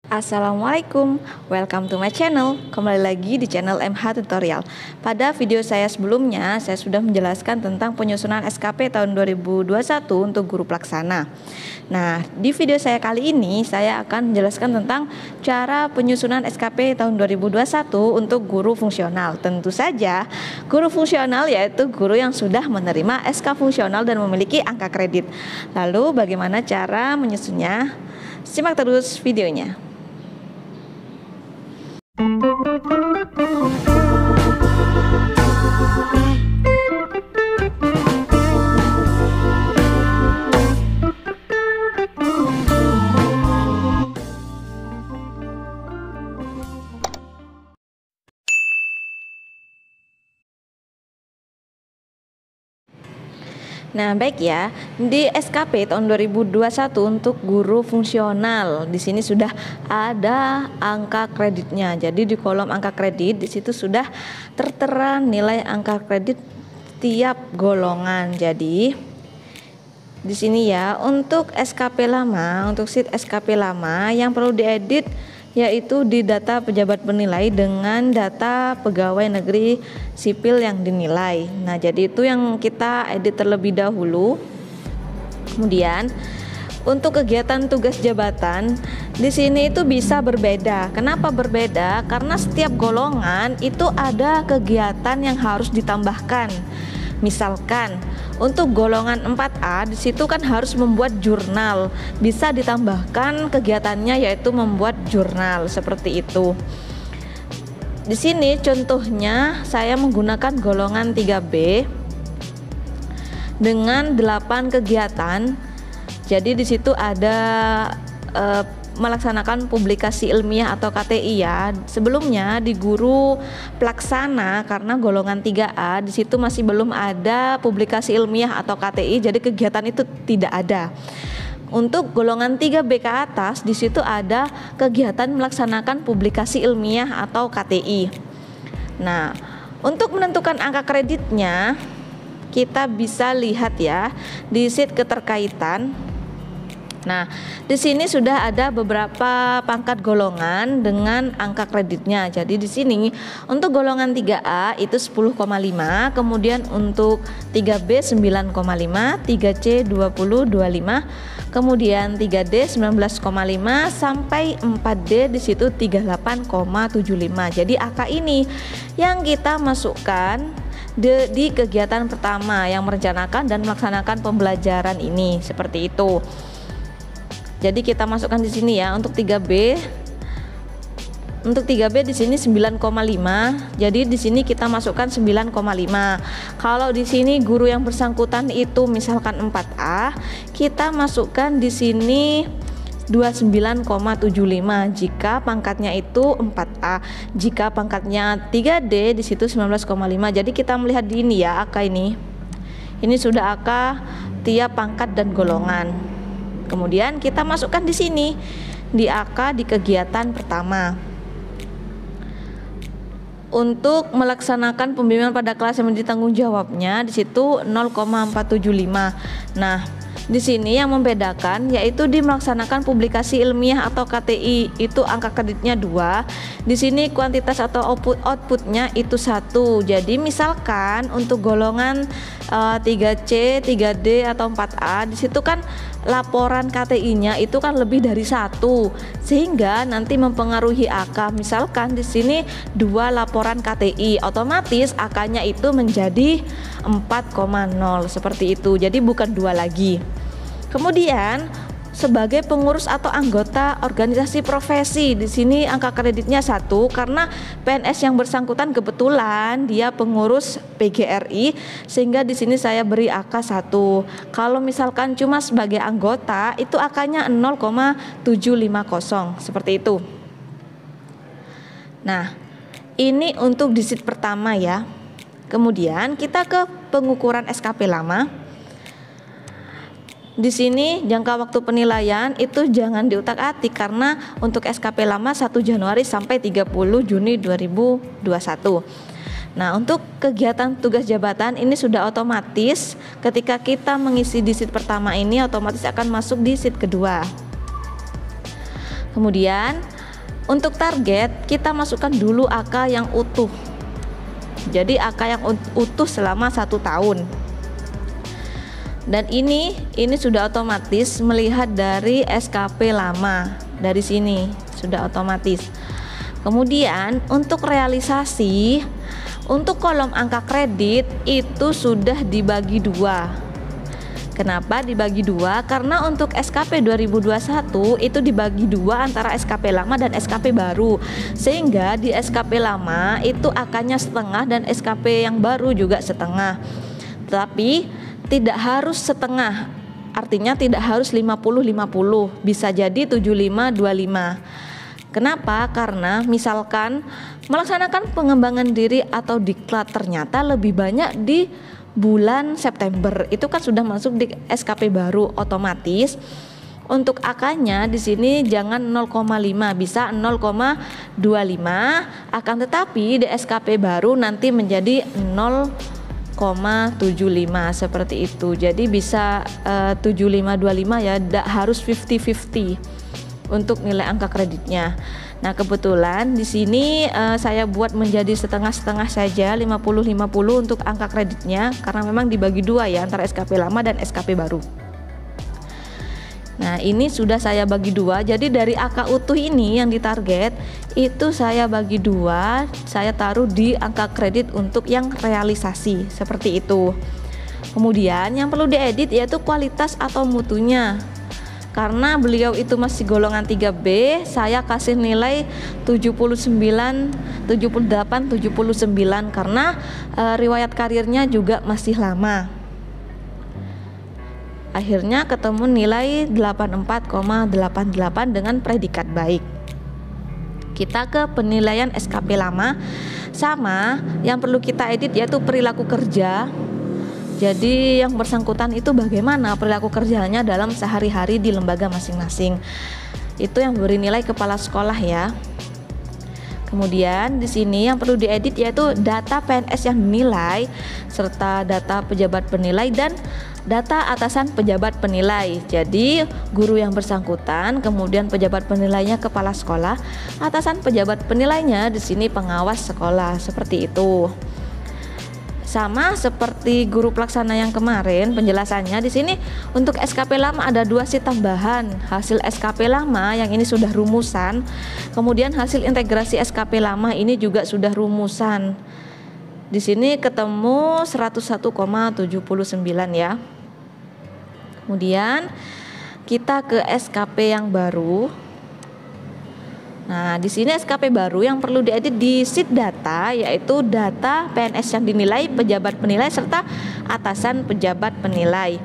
Assalamualaikum, welcome to my channel. Kembali lagi di channel MH Tutorial. Pada video saya sebelumnya, saya sudah menjelaskan tentang penyusunan SKP tahun 2021 untuk guru pelaksana. Nah, di video saya kali ini, saya akan menjelaskan tentang cara penyusunan SKP tahun 2021 untuk guru fungsional. Tentu saja, guru fungsional yaitu guru yang sudah menerima SK fungsional dan memiliki angka kredit. Lalu, bagaimana cara menyusunnya? Simak terus videonya. Nah, baik ya. Di SKP tahun 2021 untuk guru fungsional, di sini sudah ada angka kreditnya. Jadi di kolom angka kredit di situ sudah tertera nilai angka kredit tiap golongan. Jadi di sini ya, untuk SKP lama, untuk sheet SKP lama yang perlu diedit yaitu di data pejabat penilai dengan data pegawai negeri sipil yang dinilai. Nah, jadi itu yang kita edit terlebih dahulu. Kemudian untuk kegiatan tugas jabatan di sini itu bisa berbeda. Kenapa berbeda? Karena setiap golongan itu ada kegiatan yang harus ditambahkan. Misalkan untuk golongan 4A di situ kan harus membuat jurnal. Bisa ditambahkan kegiatannya yaitu membuat jurnal seperti itu. Di sini contohnya saya menggunakan golongan 3B dengan 8 kegiatan. Jadi di situ ada melaksanakan publikasi ilmiah atau KTI ya. Sebelumnya di guru pelaksana karena golongan 3A di situ masih belum ada publikasi ilmiah atau KTI, jadi kegiatan itu tidak ada. Untuk golongan 3B ke atas di situ ada kegiatan melaksanakan publikasi ilmiah atau KTI. Nah, untuk menentukan angka kreditnya kita bisa lihat ya di sheet keterkaitan. Nah, di sini sudah ada beberapa pangkat golongan dengan angka kreditnya. Jadi di sini untuk golongan 3A itu 10,5, kemudian untuk 3B 9,5, 3C 20,25, kemudian 3D 19,5 sampai 4D di situ 38,75. Jadi angka ini yang kita masukkan di kegiatan pertama yang merencanakan dan melaksanakan pembelajaran ini seperti itu. Jadi kita masukkan di sini ya untuk 3B. Untuk 3B di sini 9,5. Jadi di sini kita masukkan 9,5. Kalau di sini guru yang bersangkutan itu misalkan 4A, kita masukkan di sini 29,75 jika pangkatnya itu 4A. Jika pangkatnya 3D di situ 19,5. Jadi kita melihat di ini ya angka ini. Ini sudah angka tiap pangkat dan golongan. Kemudian kita masukkan di sini di AK di kegiatan pertama. Untuk melaksanakan pembimbingan pada kelas yang menjadi tanggung jawabnya di situ 0,475. Nah, di sini yang membedakan yaitu di melaksanakan publikasi ilmiah atau KTI itu angka kreditnya 2. Di sini kuantitas atau outputnya itu 1. Jadi misalkan untuk golongan 3C, 3D atau 4A di situ kan laporan KTI-nya itu kan lebih dari 1 sehingga nanti mempengaruhi AK. Misalkan di sini 2 laporan KTI, otomatis AK-nya itu menjadi 4,0 seperti itu. Jadi bukan 2 lagi. Kemudian sebagai pengurus atau anggota organisasi profesi di sini angka kreditnya 1 karena PNS yang bersangkutan kebetulan dia pengurus PGRI sehingga di sini saya beri AK 1. Kalau misalkan cuma sebagai anggota itu AK-nya 0,750 seperti itu. Nah, ini untuk di sheet pertama ya. Kemudian kita ke pengukuran SKP lama. Di sini jangka waktu penilaian itu jangan diutak-atik karena untuk SKP lama 1 Januari sampai 30 Juni 2021. Nah, untuk kegiatan tugas jabatan ini sudah otomatis ketika kita mengisi di sheet pertama ini otomatis akan masuk di sheet kedua. Kemudian Untuk target kita masukkan dulu AK yang utuh. Jadi AK yang utuh selama 1 tahun. Dan ini sudah otomatis melihat dari SKP lama. Dari sini sudah otomatis. Kemudian untuk realisasi, untuk kolom angka kredit itu sudah dibagi 2. Kenapa dibagi 2? Karena untuk SKP 2021 itu dibagi 2 antara SKP lama dan SKP baru. Sehingga di SKP lama itu AK-nya setengah dan SKP yang baru juga setengah. Tapi tidak harus setengah. Artinya tidak harus 50-50. Bisa jadi 75-25. Kenapa? Karena misalkan melaksanakan pengembangan diri atau diklat ternyata lebih banyak di bulan September, itu kan sudah masuk di SKP baru, otomatis untuk AK-nya di sini jangan 0,5, bisa 0,25, akan tetapi di SKP baru nanti menjadi 0,75 seperti itu. Jadi bisa 75-25 ya, tidak harus 50-50 untuk nilai angka kreditnya. Nah, kebetulan di sini saya buat menjadi setengah-setengah saja, 50-50 untuk angka kreditnya, karena memang dibagi 2 ya antara SKP lama dan SKP baru. Nah, ini sudah saya bagi 2. Jadi dari AK utuh ini yang ditarget itu saya bagi 2, saya taruh di angka kredit untuk yang realisasi seperti itu. Kemudian yang perlu diedit yaitu kualitas atau mutunya. Karena beliau itu masih golongan 3B, saya kasih nilai 78-79 karena riwayat karirnya juga masih lama. Akhirnya ketemu nilai 84,88 dengan predikat baik. Kita ke penilaian SKP lama. Sama, yang perlu kita edit yaitu perilaku kerja. Jadi yang bersangkutan itu bagaimana perilaku kerjanya dalam sehari-hari di lembaga masing-masing. Itu yang beri nilai kepala sekolah ya. Kemudian di sini yang perlu diedit yaitu data PNS yang dinilai serta data pejabat penilai dan data atasan pejabat penilai. Jadi guru yang bersangkutan, kemudian pejabat penilainya kepala sekolah, atasan pejabat penilainya di sini pengawas sekolah, seperti itu. Sama seperti guru pelaksana yang kemarin penjelasannya, di sini untuk SKP lama ada 2 sheet tambahan. Hasil SKP lama yang ini sudah rumusan, kemudian hasil integrasi SKP lama ini juga sudah rumusan. Di sini ketemu 101,79 ya. Kemudian kita ke SKP yang baru. Nah, di sini SKP baru yang perlu diedit di sheet data yaitu data PNS yang dinilai, pejabat penilai serta atasan pejabat penilai.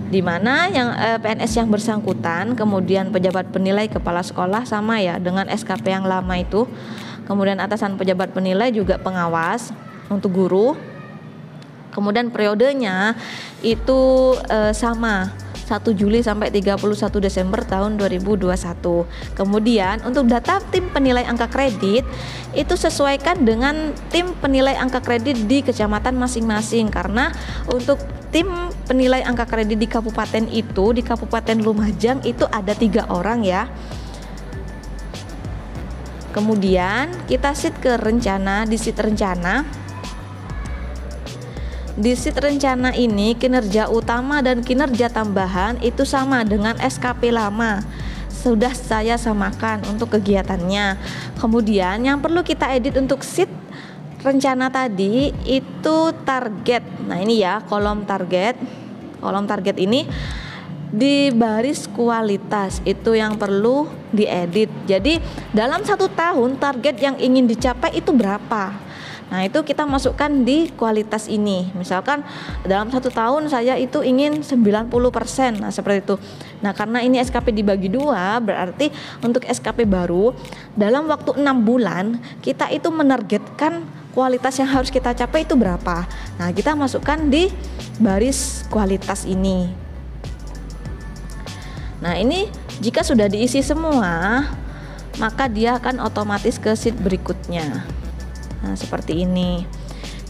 Di mana yang PNS yang bersangkutan, kemudian pejabat penilai kepala sekolah sama ya dengan SKP yang lama itu. Kemudian atasan pejabat penilai juga pengawas untuk guru. Kemudian periodenya itu sama 1 Juli sampai 31 Desember tahun 2021. Kemudian untuk data tim penilai angka kredit itu sesuaikan dengan tim penilai angka kredit di kecamatan masing-masing, karena untuk tim penilai angka kredit di kabupaten itu, di Kabupaten Lumajang itu ada 3 orang ya. Kemudian kita sheet ke rencana, di sheet rencana. Di sheet rencana ini kinerja utama dan kinerja tambahan itu sama dengan SKP lama. Sudah saya samakan untuk kegiatannya. Kemudian yang perlu kita edit untuk sheet rencana tadi itu target. Nah, ini ya kolom target. Kolom target ini di baris kualitas itu yang perlu diedit. Jadi dalam 1 tahun target yang ingin dicapai itu berapa? Nah, itu kita masukkan di kualitas ini. Misalkan dalam 1 tahun saya itu ingin 90%. Nah, seperti itu. Nah, karena ini SKP dibagi 2, berarti untuk SKP baru dalam waktu 6 bulan kita itu menargetkan kualitas yang harus kita capai itu berapa. Nah, kita masukkan di baris kualitas ini. Nah, ini jika sudah diisi semua, maka dia akan otomatis ke sheet berikutnya. Nah, seperti ini.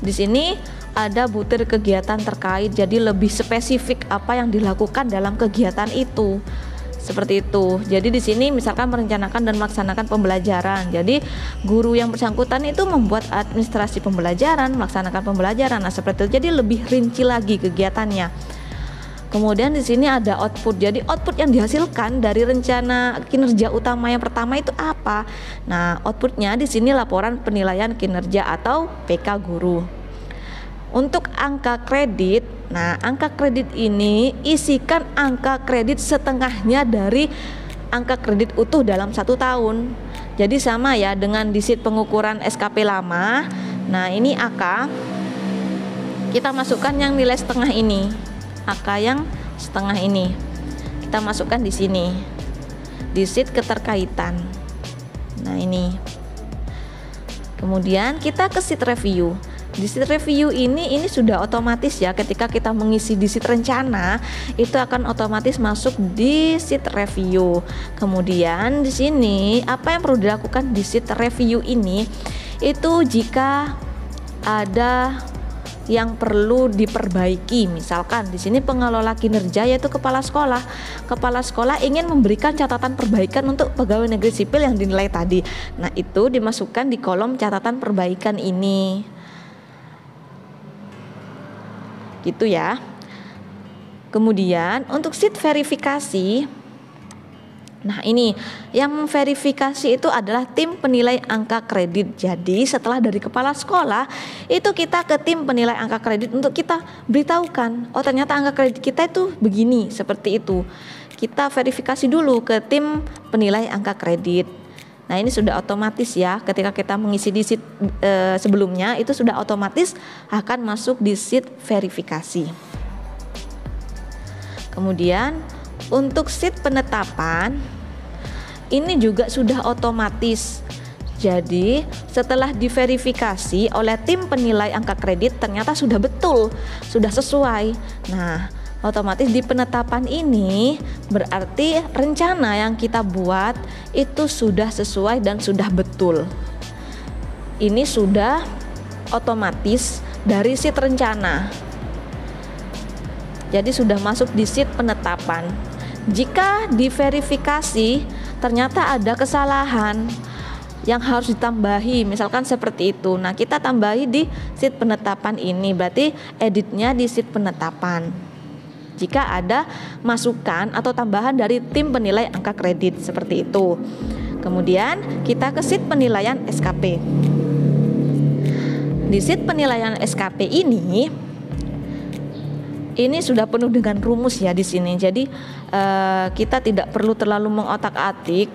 Di sini ada butir kegiatan terkait, jadi lebih spesifik apa yang dilakukan dalam kegiatan itu. Seperti itu. Jadi di sini misalkan merencanakan dan melaksanakan pembelajaran. Jadi guru yang bersangkutan itu membuat administrasi pembelajaran, melaksanakan pembelajaran. Nah, seperti itu. Jadi lebih rinci lagi kegiatannya. Kemudian di sini ada output. Jadi output yang dihasilkan dari rencana kinerja utama yang pertama itu apa? Nah, outputnya di sini laporan penilaian kinerja atau PK guru. Untuk angka kredit, nah angka kredit ini isikan angka kredit setengahnya dari angka kredit utuh dalam 1 tahun. Jadi sama ya dengan di sheet pengukuran SKP lama. Nah ini AK, kita masukkan yang nilai setengah ini, AK yang setengah ini kita masukkan di sini di sheet keterkaitan. Nah ini, kemudian kita ke sheet review. Di sheet review ini sudah otomatis ya, ketika kita mengisi di sheet rencana itu akan otomatis masuk di sheet review. Kemudian di sini apa yang perlu dilakukan di sheet review ini itu jika ada yang perlu diperbaiki. Misalkan di sini pengelola kinerja yaitu kepala sekolah. Kepala sekolah ingin memberikan catatan perbaikan untuk pegawai negeri sipil yang dinilai tadi. Nah, itu dimasukkan di kolom catatan perbaikan ini. Gitu ya. Kemudian untuk sheet verifikasi, nah ini yang verifikasi itu adalah tim penilai angka kredit. Jadi setelah dari kepala sekolah itu kita ke tim penilai angka kredit untuk kita beritahukan, oh ternyata angka kredit kita itu begini, seperti itu. Kita verifikasi dulu ke tim penilai angka kredit. Nah ini sudah otomatis ya, ketika kita mengisi di sheet sebelumnya itu sudah otomatis akan masuk di sheet verifikasi. Kemudian untuk sheet penetapan ini juga sudah otomatis. Jadi setelah diverifikasi oleh tim penilai angka kredit ternyata sudah betul, sudah sesuai. Nah otomatis di penetapan ini berarti rencana yang kita buat itu sudah sesuai dan sudah betul. Ini sudah otomatis dari sheet rencana. Jadi sudah masuk di sheet penetapan. Jika diverifikasi ternyata ada kesalahan yang harus ditambahi, misalkan seperti itu. Nah, kita tambahi di sheet penetapan ini, berarti editnya di sheet penetapan. Jika ada masukan atau tambahan dari tim penilai angka kredit seperti itu. Kemudian kita ke sheet penilaian SKP. Di sheet penilaian SKP ini sudah penuh dengan rumus ya di sini. Jadi kita tidak perlu terlalu mengotak-atik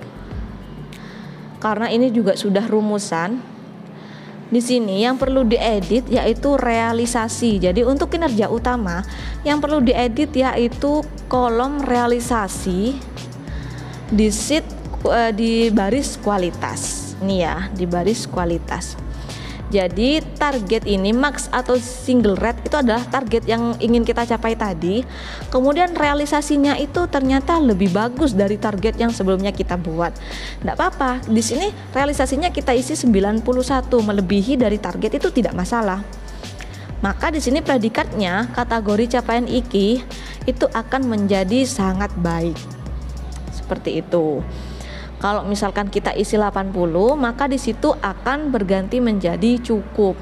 karena ini juga sudah rumusan. Di sini yang perlu diedit yaitu realisasi. Jadi untuk kinerja utama yang perlu diedit yaitu kolom realisasi di sheet di baris kualitas. Ini ya, di baris kualitas. Jadi target ini max atau single rate itu adalah target yang ingin kita capai tadi. Kemudian realisasinya itu ternyata lebih bagus dari target yang sebelumnya kita buat. Tidak apa-apa. Di sini realisasinya kita isi 91, melebihi dari target itu tidak masalah. Maka di sini predikatnya kategori capaian IKI itu akan menjadi sangat baik. Seperti itu. Kalau misalkan kita isi 80, maka di situ akan berganti menjadi cukup.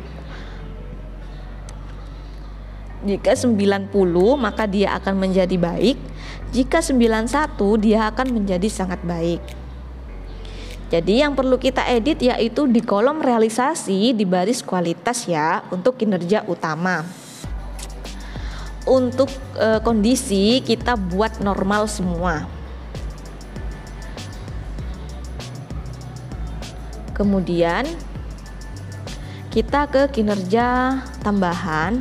Jika 90, maka dia akan menjadi baik. Jika 91, dia akan menjadi sangat baik. Jadi yang perlu kita edit yaitu di kolom realisasi di baris kualitas ya, untuk kinerja utama. Untuk kondisi kita buat normal semua. Kemudian kita ke kinerja tambahan.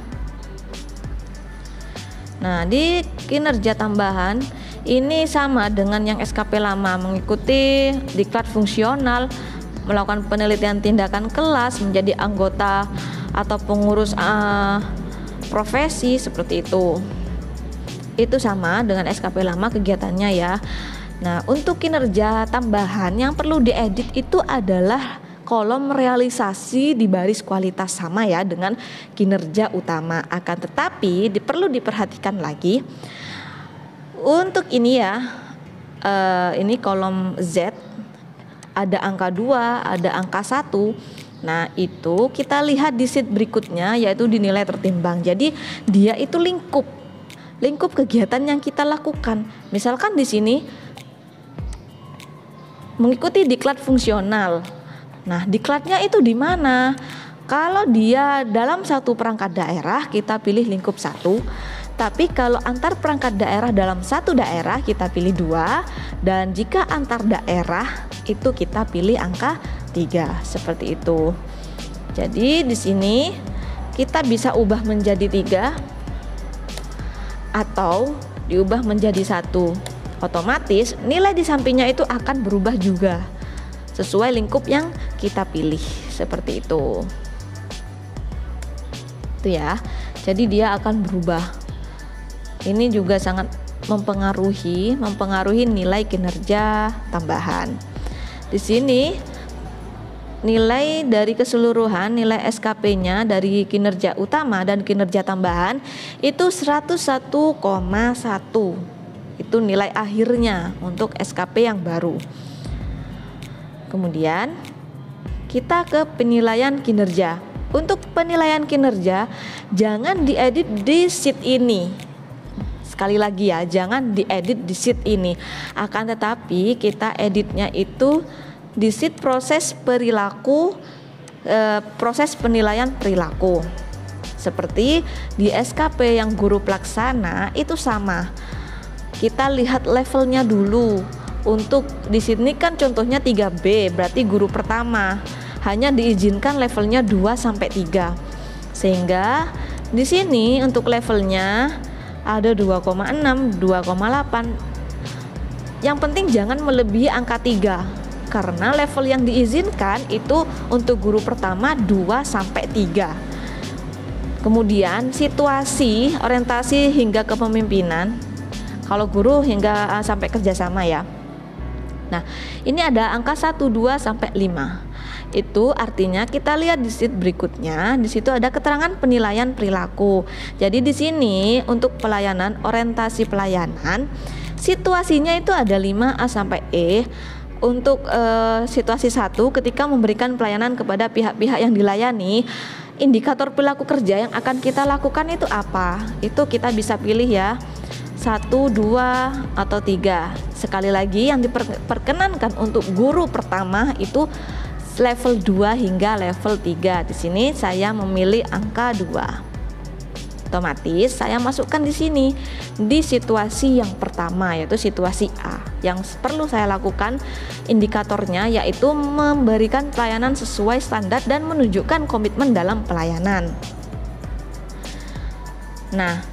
Nah, di kinerja tambahan ini sama dengan yang SKP lama, mengikuti diklat fungsional, melakukan penelitian tindakan kelas, menjadi anggota atau pengurus profesi seperti itu. Itu sama dengan SKP lama kegiatannya ya. Nah, untuk kinerja tambahan yang perlu diedit itu adalah kolom realisasi di baris kualitas, sama ya dengan kinerja utama. Akan tetapi perlu diperhatikan lagi untuk ini ya, ini kolom Z, ada angka 2, ada angka 1. Nah, itu kita lihat di sheet berikutnya, yaitu di nilai tertimbang. Jadi dia itu lingkup kegiatan yang kita lakukan. Misalkan di sini mengikuti diklat fungsional. Nah, diklatnya itu di mana? Kalau dia dalam satu perangkat daerah, kita pilih lingkup 1. Tapi kalau antar perangkat daerah dalam satu daerah, kita pilih 2. Dan jika antar daerah, itu kita pilih angka 3. Seperti itu. Jadi di sini kita bisa ubah menjadi 3 atau diubah menjadi 1. Otomatis nilai di sampingnya itu akan berubah juga sesuai lingkup yang kita pilih. Seperti itu. Itu ya. Jadi dia akan berubah. Ini juga sangat mempengaruhi nilai kinerja tambahan. Di sini nilai dari keseluruhan, nilai SKP-nya dari kinerja utama dan kinerja tambahan itu 101,1. Itu nilai akhirnya untuk SKP yang baru. Kemudian kita ke penilaian kinerja. Untuk penilaian kinerja jangan diedit di sheet ini. Sekali lagi ya, jangan diedit di sheet ini. Akan tetapi kita editnya itu di sheet proses perilaku, proses penilaian perilaku. Seperti di SKP yang guru pelaksana itu sama. Kita lihat levelnya dulu. Untuk di sini kan contohnya 3B, berarti guru pertama. Hanya diizinkan levelnya 2 sampai 3. Sehingga di sini untuk levelnya ada 2,6, 2,8. Yang penting jangan melebihi angka 3. Karena level yang diizinkan itu untuk guru pertama 2 sampai 3. Kemudian situasi, orientasi hingga kepemimpinan. Kalau guru hingga sampai kerjasama ya. Nah, ini ada angka 1, 2 sampai 5. Itu artinya kita lihat di sheet berikutnya, di situ ada keterangan penilaian perilaku. Jadi di sini untuk pelayanan, orientasi pelayanan, situasinya itu ada 5A sampai E. Untuk situasi 1, ketika memberikan pelayanan kepada pihak-pihak yang dilayani, indikator perilaku kerja yang akan kita lakukan itu apa? Itu kita bisa pilih ya, 1, 2 atau 3. Sekali lagi yang diperkenankan untuk guru pertama itu level 2 hingga level 3. Di sini saya memilih angka 2. Otomatis saya masukkan di sini di situasi yang pertama, yaitu situasi A. Yang perlu saya lakukan indikatornya yaitu memberikan pelayanan sesuai standar dan menunjukkan komitmen dalam pelayanan. Nah,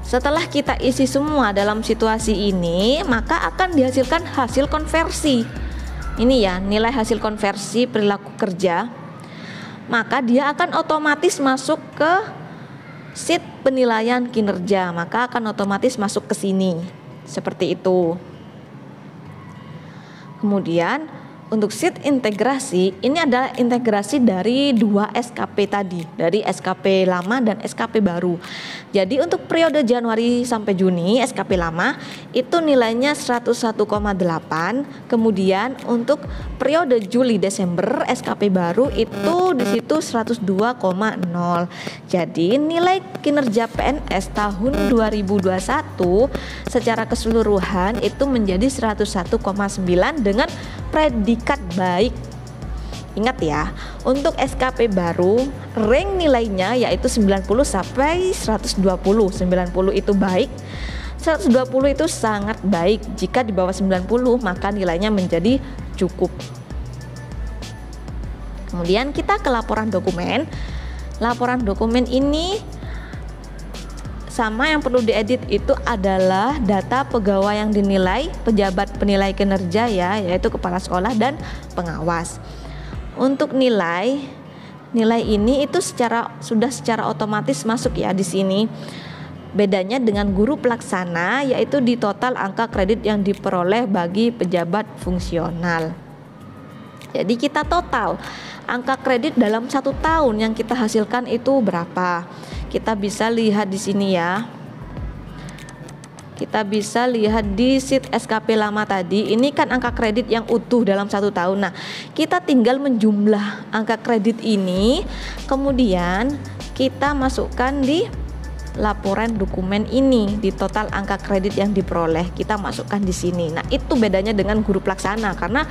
setelah kita isi semua dalam situasi ini, maka akan dihasilkan hasil konversi. Ini ya, nilai hasil konversi perilaku kerja. Maka dia akan otomatis masuk ke sheet penilaian kinerja. Maka akan otomatis masuk ke sini. Seperti itu. Kemudian untuk sheet integrasi, ini adalah integrasi dari 2 SKP tadi, dari SKP lama dan SKP baru. Jadi untuk periode Januari sampai Juni SKP lama itu nilainya 101,8. Kemudian untuk periode Juli Desember SKP baru itu di situ 102,0. Jadi nilai kinerja PNS tahun 2021 secara keseluruhan itu menjadi 101,9 dengan predikat baik. Ingat ya, untuk SKP baru rank nilainya yaitu 90 sampai 120. 90 itu baik, 120 itu sangat baik. Jika di bawah 90 maka nilainya menjadi cukup. Kemudian kita ke laporan dokumen. Laporan dokumen ini sama, yang perlu diedit itu adalah data pegawai yang dinilai, pejabat penilai kinerja ya, yaitu kepala sekolah dan pengawas. Untuk nilai ini itu sudah secara otomatis masuk ya di sini. Bedanya dengan guru pelaksana yaitu di total angka kredit yang diperoleh bagi pejabat fungsional. Jadi kita total angka kredit dalam 1 tahun yang kita hasilkan itu berapa? Kita bisa lihat di sini ya. Kita bisa lihat di sheet SKP lama tadi, ini kan angka kredit yang utuh dalam 1 tahun. Nah, kita tinggal menjumlah angka kredit ini, kemudian kita masukkan di laporan dokumen ini, di total angka kredit yang diperoleh kita masukkan di sini. Nah, itu bedanya dengan guru pelaksana, karena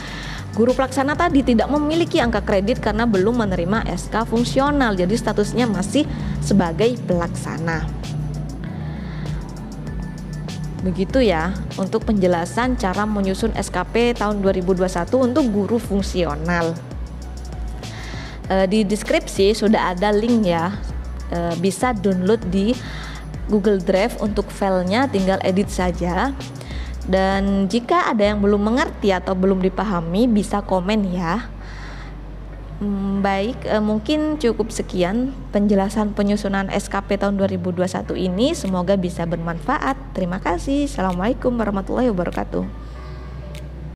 guru pelaksana tadi tidak memiliki angka kredit karena belum menerima SK fungsional, jadi statusnya masih sebagai pelaksana. Begitu ya untuk penjelasan cara menyusun SKP tahun 2021 untuk guru fungsional. Di deskripsi sudah ada link ya, bisa download di Google Drive untuk filenya, tinggal edit saja. Dan jika ada yang belum mengerti atau belum dipahami bisa komen ya. Baik, mungkin cukup sekian penjelasan penyusunan SKP tahun 2021 ini, semoga bisa bermanfaat. Terima kasih. Assalamualaikum warahmatullahi wabarakatuh.